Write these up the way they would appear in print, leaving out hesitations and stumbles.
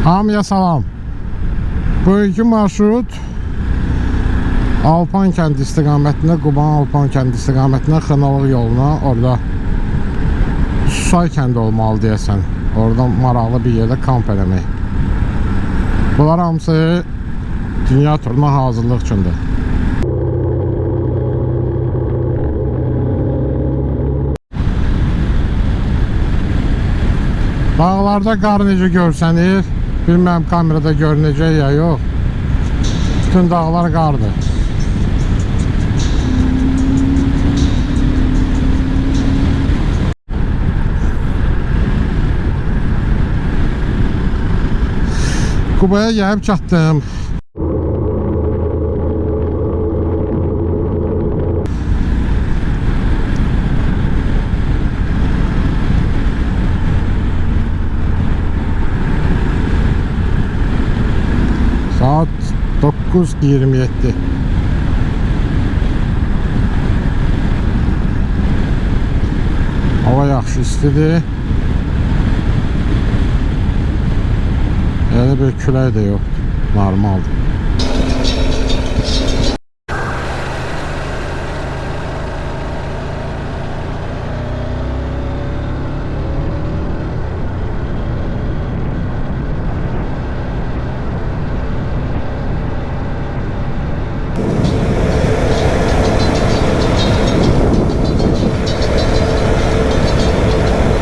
Hamıya salam. Bugünkü marşrut Alpan kəndi istiqamətində, Quban Alpan kəndi istiqamətində Xınalıq yoluna, orada Susay kəndi olmalı deyəsən. Orada maraqlı bir yerdə kamp eləmək. Bunlar hamısı dünya turuna hazırlıq üçündür. Dağlarda qar necə görsənir, bilməm kamerada görünəcək ya yox. Bütün dağlar qardır. Qubaya gəlib çatdım. Saat 9:27. Hava yaxşı istidir. Elə bir külək də yoxdur. Normaldır.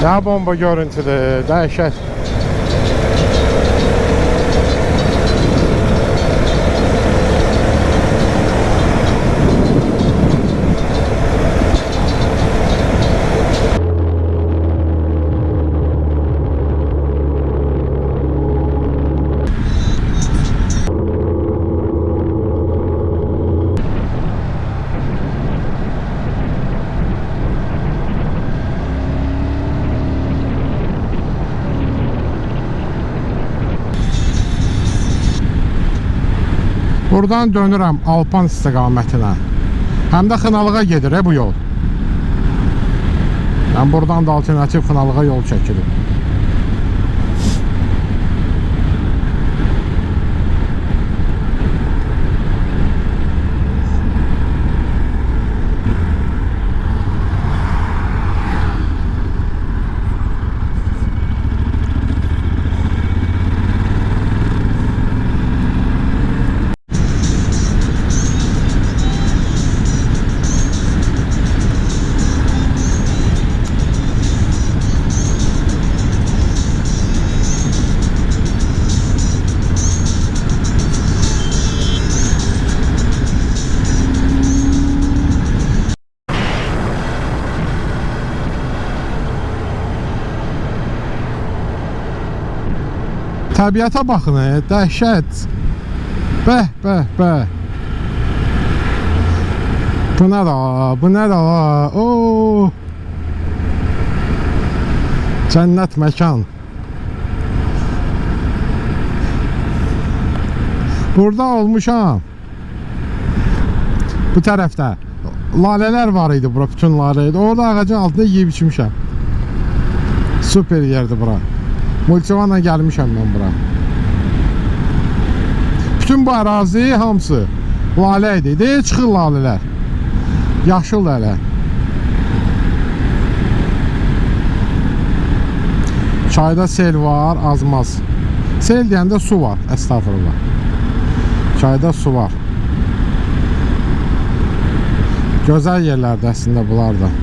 Nə bomba görüntüdür, dəhşət. Buradan dönürəm Alpan istiqamətinə. Həm də Xınalığa gedir bu yol. Yəni buradan da alternativ Xınalığa yol çəkilir. Təbiətə baxın, dəhşət. Bəh, bəh, bəh. Bu nə da, bu nə da, ooo. Cənnət məkan. Burada olmuşam. Bu tərəfdə lalələr var idi bura, bütün lalələr. Orada ağacın altında yeyib içmişəm. Super yerdir bura. Multivanla gəlmişəm mən bura. Bütün bu ərazi hamısı lalə idi. Çıxır lalələr. Yaşıl lalə. Çayda sel var, azmaz. Sel deyəndə su var, estağfurullah. Çayda su var. Gözəl yerlərdə əslində bunlar da.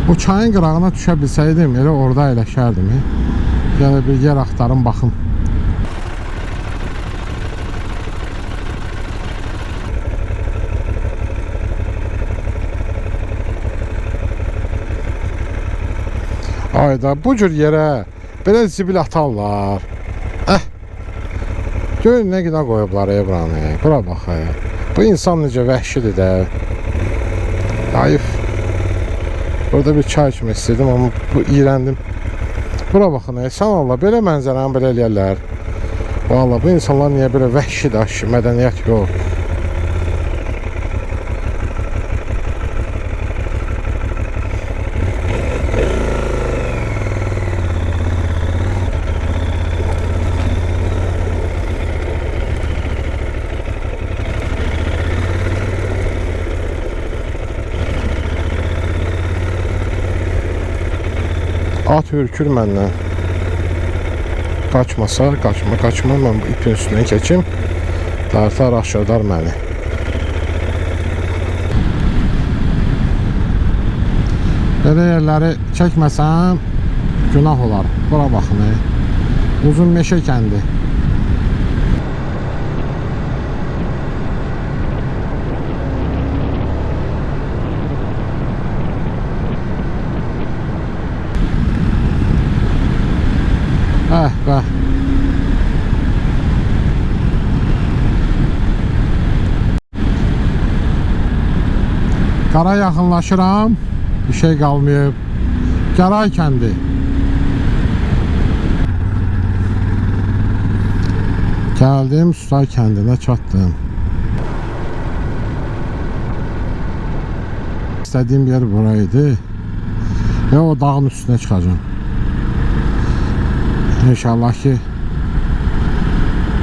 O çayın qırağına düşə bilsəydim, elə orada eləşərdim. Yəni bir yer axtarım, baxım. Ayda, bu cür yerə belə zibil atarlar. Görün nə qədər qoyublar buranı. Bura bax. Bu insan necə vəhşidir də. Zayıf. Burada bir çay içmək istedim, amma bu iğrəndim. Bura baxın, sən Allah, belə mənzərəni belə eləyərlər. Vallahi bu insanlar niyə belə vəhşidir, mədəniyyət yox. At ürkür məndən. Qaçmasa, qaçma, mən bu ipin üstündən keçim. Dartar aşağıdar məni. Belə yerləri çəkməsəm günah olar. Bura baxın. Uzun meşə kəndi. Bəh. Qara yaxınlaşıram. Bir şey qalmayıb. Gəray kəndi. Gəldim, Sutay kəndinə çatdım. İstədiyim yer buraydı. Və o dağın üstünə çıxacağım. İnşallah ki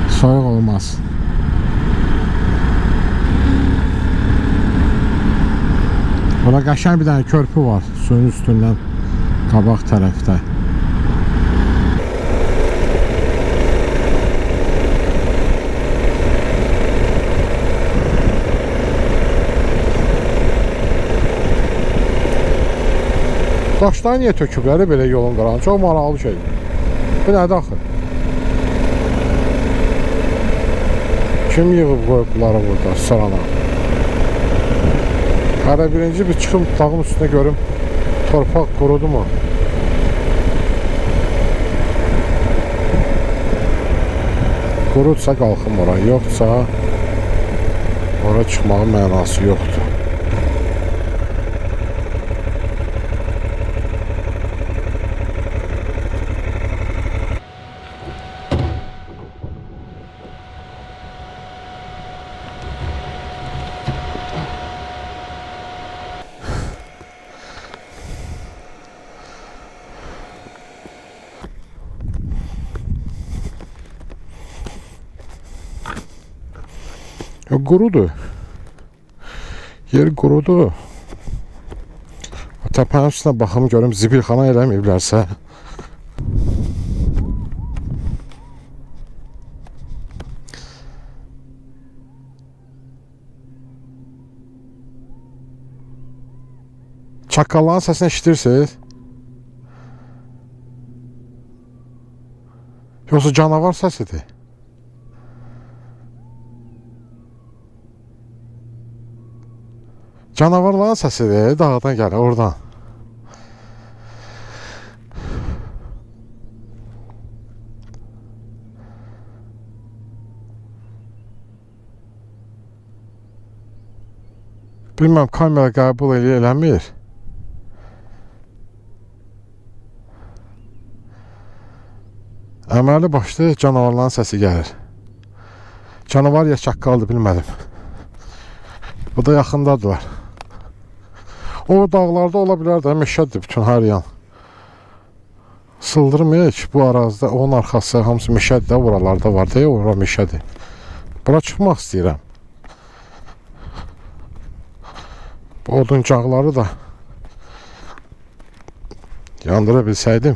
soyuq olmaz. Burada qəşəng bir dənə körpü var suyun üstündən qabaq tərəfdə. Daşlar niyə tökübləri belə yolun qıranı? Çox maraqlı şeydir. Bu nədir axı? Kim yığıb qoyub bunları burada sırana? Hələ birinci bir çıxım dağın üstünə görüm torpaq qurudu mu? Qurudsa qalxım ora, yoxsa ora çıxmağın mənası yoxdur. Qurudu. Yer qurudu. Təpənin üstünə baxım görüm zibilxana eləməyiblərsə. Çaqqalların səsini eşidirsiniz? Yoxsa canavar səsidir? Canavarların səsidir, dağdan gəlir, oradan. Bilməm, kamera qəbul eləmir. Əməli başlı canavarların səsi gəlir. Canavar ya çaqqaldır, bilmədim. Bu da yaxındadılar. O dağlarda ola bilər də, meşədir bütün hər yan. Sıldırmıyor ki, bu arazide onun arxası hamısı meşədir də, buralarda var deyə, ora meşədir. Bura çıxmaq istəyirəm. Bu oduncaqları da yandıra bilsəydim,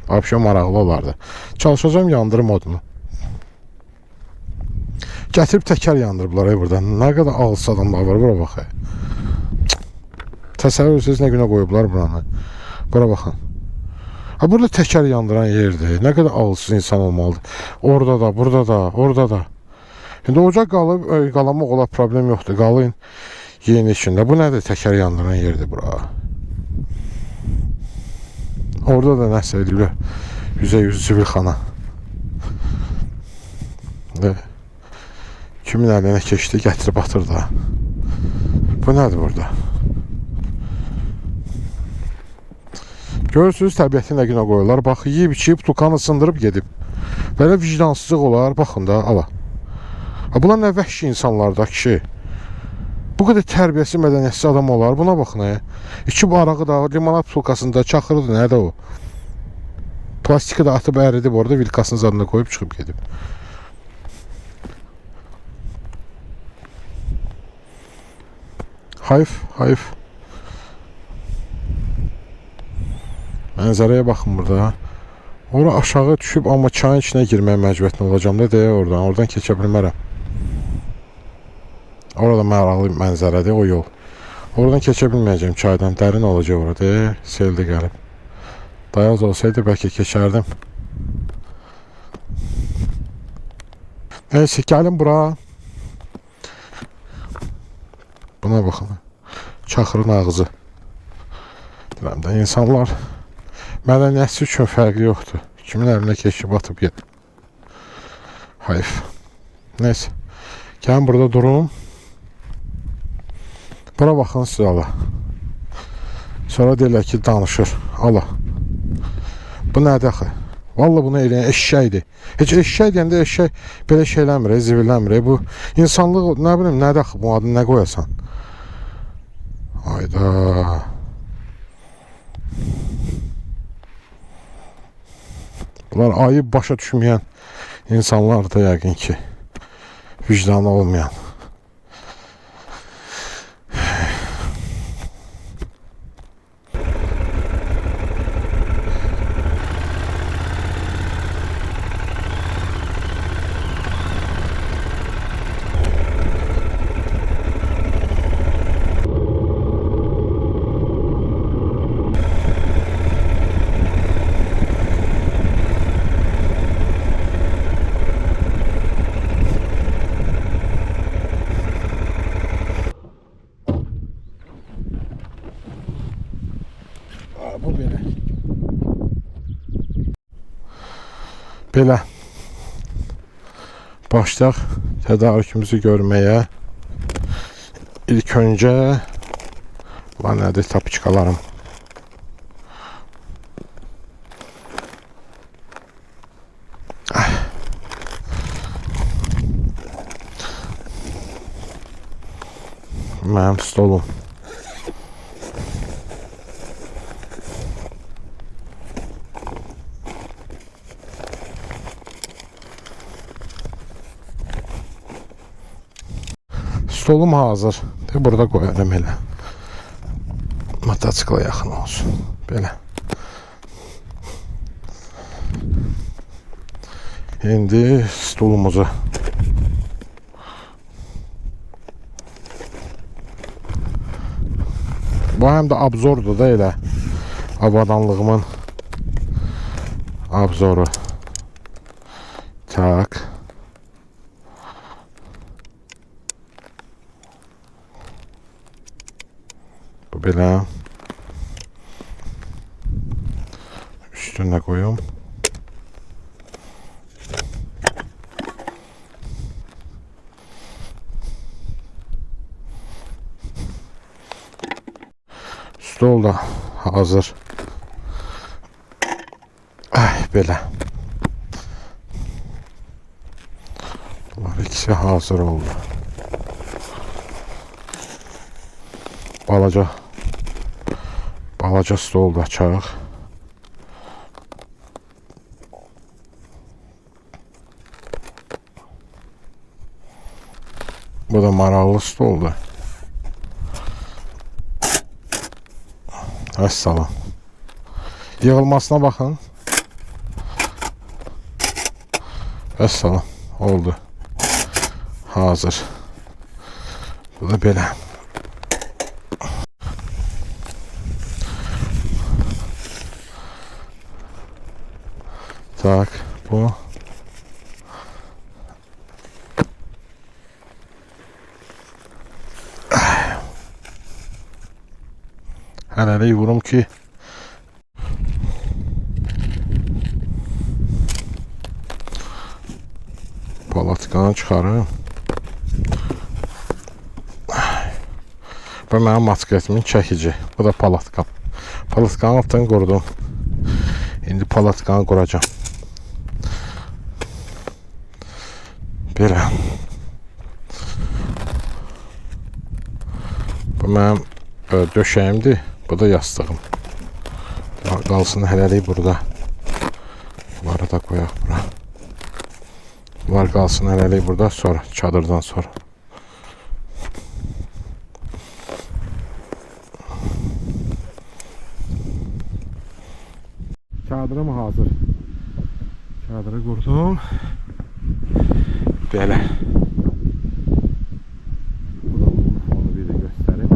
vəbşə maraqlı olardı. Çalışacağım yandırım odunu. Gətirib təkər yandırıblar burada. Nə qədər ağılsız adamlar var, bura baxın. Təsəvvürsüz nə günə qoyublar buranı. Bura baxın. Ha, burada təkər yandıran yerdir. Nə qədər ağılsız insan olmalıdır. Orada da, burada da, orada da. İndi ocaq qalıb, qalamaq olar, problem yoxdur. Qalın yeyin içində. Bu nədir təkər yandıran yerdir bura. Orada da nəsə edilir. %100 zibilxana. Kimin əlinə keçdi, gətirib atır da. Bu nədir burada? Görürsünüz, təbiətin əqinə qoyurlar. Bax, yiyib, içib, tukanı sındırıb gedib. Belə vicdansızlıq olar, baxın da, ala. Bunlar nə vəhşi insanlar da kişi. Bu qədər tərbiyəsi, mədəniyyətsiz adam olar. Buna baxın, İçib arağı da, limonat pulkasında, çaxırıdır, nədir o? Plastiki də atıb əridib orada, vilkasının zadına qoyub çıxıb gedib. Hayf, hayf. Mənzərəyə baxın burada. Ora aşağı düşüb, amma çayın içinə girməyə məcburiyyətli olacağım da deyə oradan. Oradan keçə bilmərəm. Orada maraqlı mənzərədir o yol. Oradan keçə bilməyəcəm çaydan. Dərin olacaq orada. Sel də gəlib. Dayaz olsaydı bəlkə keçərdim. Neyse, gəlin bura. Buna baxın. Çaxırın ağzı. Deyirəm də, insanlar mədəniyyəti üçün fərqi yoxdur. Kimin əlinə keçib atıb gedir. Hayf. Neyse. Gəlin burada durum. Bura baxın siz ala. Sonra deyirlər ki, danışır. Ala. Bu nədir axı? Vallahi bunu eləyən eşşəkdir. Heç eşşək deyəndə eşşək belə şeyləmir, zivilləmir. Bu insanlıq, nə bilim, nədir axı? Bu adını nə qoyasan? Hayda. Bunlar ayıb başa düşməyən insanlar da yəqin ki, vicdanı olmayan. Bu belə. Belə. Başlayaq tədarükümüzü görməyə. İlk öncə var nədir tapiçkalarım. Mənim stolum. Stolum hazır. Burada qoyarım elə. Motosikla yaxın olsun. Belə. İndi stolumuzu bu həm də abzordur da elə. Avadanlığımın abzoru. Tak. Bu belə. Üstüne koyuyorum. Stol da hazır. Ay belə. Bunlar ikisi hazır oldu. Balaca stol da açaq. Bu da maraqlı stoldur. Əssalam. Yığılmasına baxın. Əssalam. Oldu. Hazır. Bu da belə. Tak, bu. Hələlik vurum ki palatkanı çıxarım. Bu mənim masketimin çəkici. Bu da palatkam. Palatkanı altdan qurdum. İndi palatkanı quracağım. Belə. Bu mənim döşəyimdir. Bu da yastığım. Qalsın hələlik burada. Bunları da qoyaq bura. Bunlar qalsın hələlik burada, sonra çadırdan sonra. Çadırım hazır. Çadırı qurdum. Belə. Buranın fonu bir də göstərim.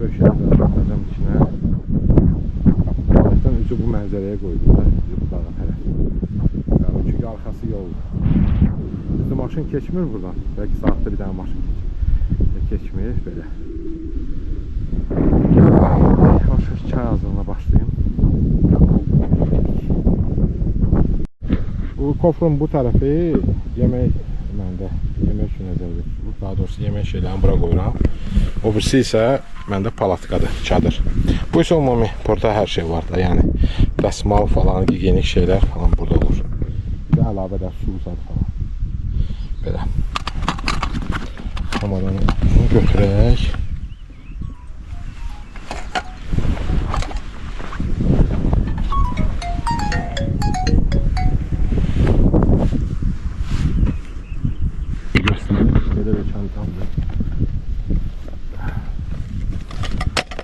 Böşəyəcəm içinə. Başdan üzü bu mənzərəyə qoydum da, bu dağa tərəf. Yəni, çünki arxası yoldur. Bizim maşın keçmir buradan. Belki saatdə bir dənə maşın keçmir, belə. Yavaş-yavaş çay hazırlığına başlayayım. Bu kofrun bu tərəfi yemək məndə. Yemək üçün nəzərdə. Daha doğrusu yemək şeylərini bura qoyuram. O birisi isə məndə palatkadır, çadır. Bu isə ümumi, burada hər şey var da, yəni dəsmal falan, gigiyenik şeylər falan burada olur. Bir də əlavə də su zad falan. Belə. Hamadan götürək.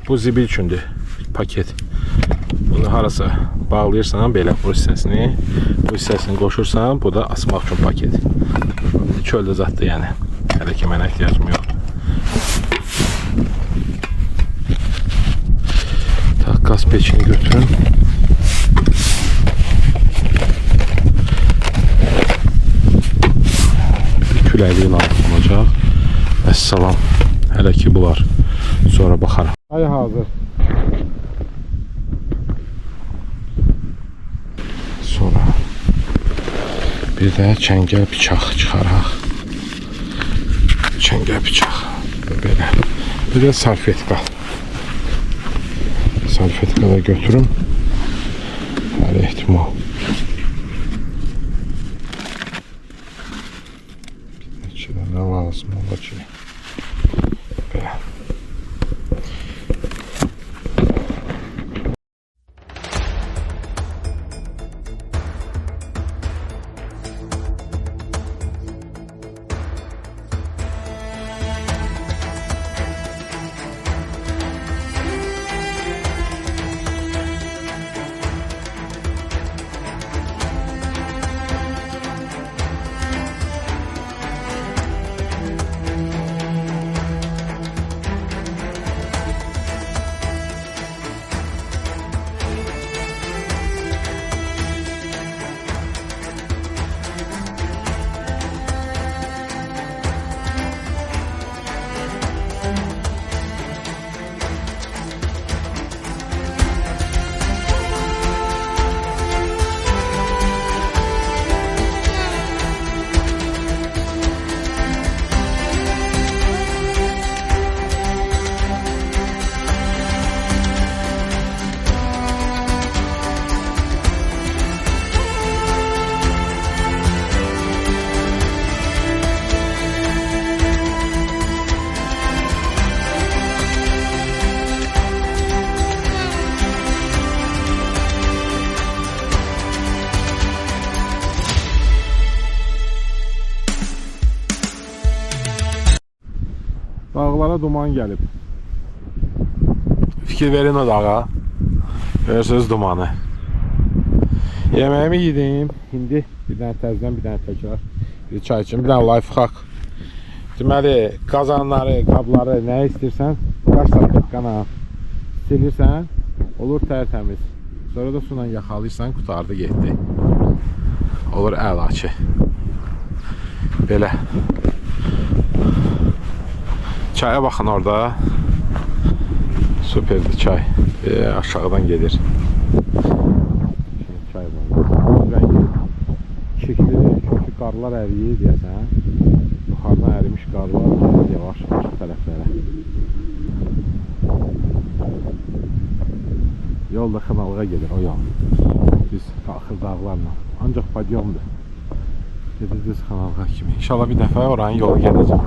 Bu zibil üçündür paket. Bunu harasa bağlayırsan belə bu hissəsini qoşursan, bu da asmaq üçün paket. Çöldə zatdır yəni. Hələ ki mənə ehtiyacım yox. Tak, qaz peçini götürün. Küləkliyi lazım olacaq. Əssalam. Hələ ki bu var. Sonra baxarım. Ay hazır. Sonra bir də çəngəl bıçaq çıxaraq. Çəngəl bıçaq. Belə. Bir də salfetka. Salfetka da götürüm. Hər ehtimal. İçində nə lazım olur ki? Belə. Dağlara duman gəlib. Fikir verin o dağa. Görürsünüz dumanı. Yeməyimi yedim. İndi bir dənə təzdən bir dənə təkrar. Bir çay için bir dənə life hack. Deməli, qazanları, qabları, nə istəyirsən, qaç salfetkana silirsən, olur tərtəmiz. Sonra da suyla yaxalayırsan, qutardı getdi. Olur əlaçı. Belə. Çaya baxın orada. Süperdir çay. Aşağıdan gelir. Çay var. Rəngi çirklidir. Çünki qarlar əriyir deyəsən. Yuxarıdan ərimiş qarlar gelir yavaş-yavaş tərəflərə. Yolda xınalığa gelir o yan. Biz axır dağlarla. Ancaq padyomdur. Gedəcəz xınalığa kimi. İnşallah bir dəfə oranın yolu gedəcəm.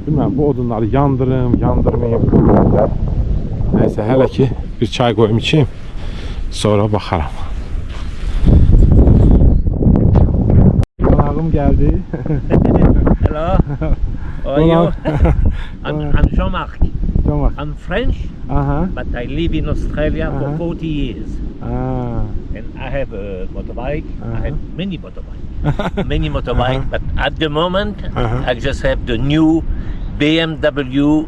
Bilmem bu odunları yandırım, yandırmayayım. Neyse hele ki bir çay koyayım içeyim. Sonra bakarım. Qonağım gəldi. Hello. How are you? I'm Jean-Marc. Tamam. I'm French, Aha. but I live in Australia for Uh-huh. 40 years. Aa. And I have a motorbike. Uh-huh. I have many motorbikes. But at the moment, Uh-huh. I just have the new BMW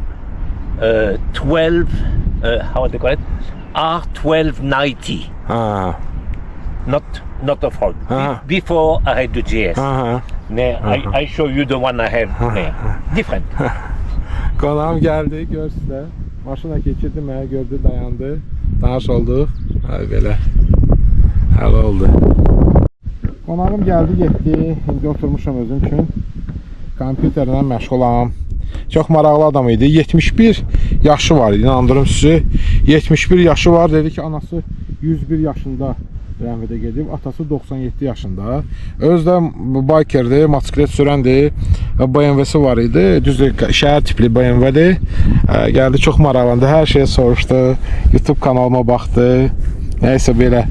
12, how do they call it? R1290. Ha. Not off-road. Uh-huh. Before I had the GS. Aha. Now, I show you the one I have there. Different. Qonağım gəldi, gör sizə. Maşına keçirdi, mənə gördü, dayandı. Tanış olduq. Hadi belə. Həll oldu. Qonağım gəldi, getdi. İndi oturmuşam özüm üçün. Kompüterlə məşğulam. Çox maraqlı adam idi. 71 yaşı var idi, inandırım sizi. 71 yaşı var. Dedi ki, anası 101 yaşında rəhmətə gedib, atası 97 yaşında. Özü də bikerdir, motosiklet sürəndir. BMW-si var idi. Düzdür, şəhər tipli BMW-dir. Gəldi, çox maraqlandı. Hər şeyə soruşdu. YouTube kanalıma baxdı. Nəysə belə.